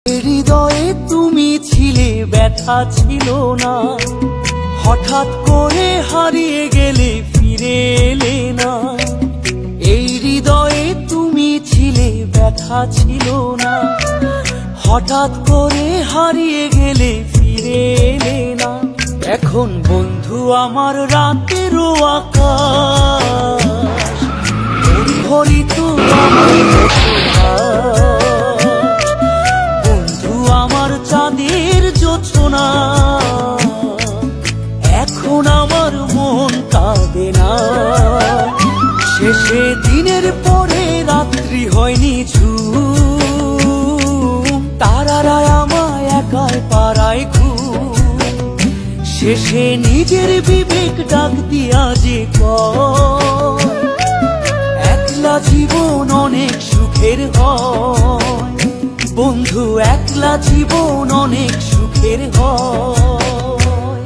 হৃদয়ে তুমি ছিলে, ব্যথা ছিল না। হঠাৎ করে হারিয়ে গেলে, ফিরে এলে না। এই হৃদয়ে তুমি ছিলে, ব্যথা ছিল না। হঠাৎ করে হারিয়ে গেলে, ফিরে এলে না। এখন বন্ধু আমার রাতেরও আকাশ, মুখরিত আমার বন্ধু আমার চাঁদের জোছনা। এখন আমার মন কাঁদে না। শেষে দিনের পরে রাত্রি হয়নি ঝুম, তারারা আমায় একাই পাড়ায় ঘুম। শেষে নিজের বিবেক ডাক দিয়া যে কয়, একলা জীবন অনেক সুখের হয়। বন্ধু একলা জীবন অনেক সুখের হয়।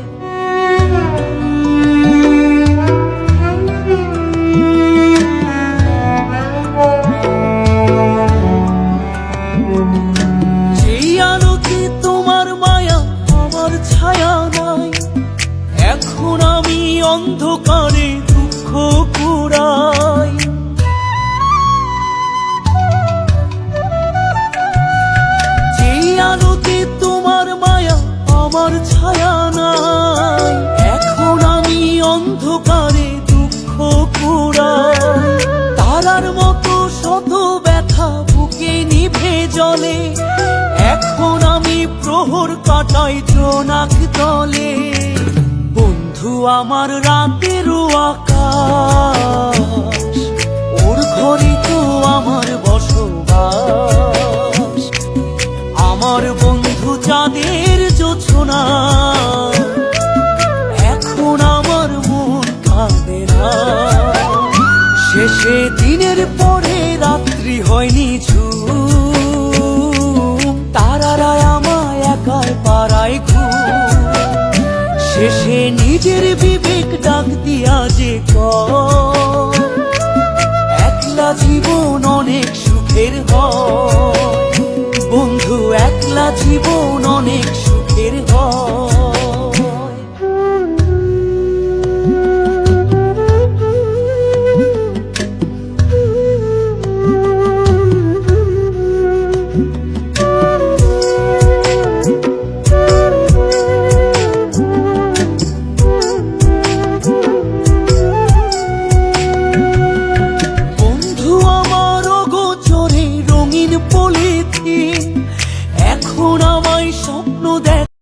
যেই আলোতে তোমার মায়া আমার ছায়া নাই, এখন আমি অন্ধকারে দুঃখ কুড়াই। যেই আলোতে তোমার মায়া আমার ছায়া নাই, এখন আমি অন্ধকারে দুঃখ কুড়াই। তারার মতো শত ব্যথা বুকে নিভে জ্বলে, এখন আমি প্রহর কাটাই জোনাক তলে। বন্ধু আমার রাতেরও আকাশ, ওর ঘরে তো আমার বসবাস। আমার বন্ধু চাঁদের জোছনা, এখন আমার মন কাঁদে না। শেষে দিনের পরে রাত্রি হয়নি ঝুম, তারারা আমায় একাই পাড়ায় ঘুম। শেষে নিজের বিবেক ডাক দিয়া যে কয়, একলা জীবন অনেক সুখের হয়। বন্ধু একলা জীবন অনেক সুখের হয়। পলিথিন এখন আমায় সব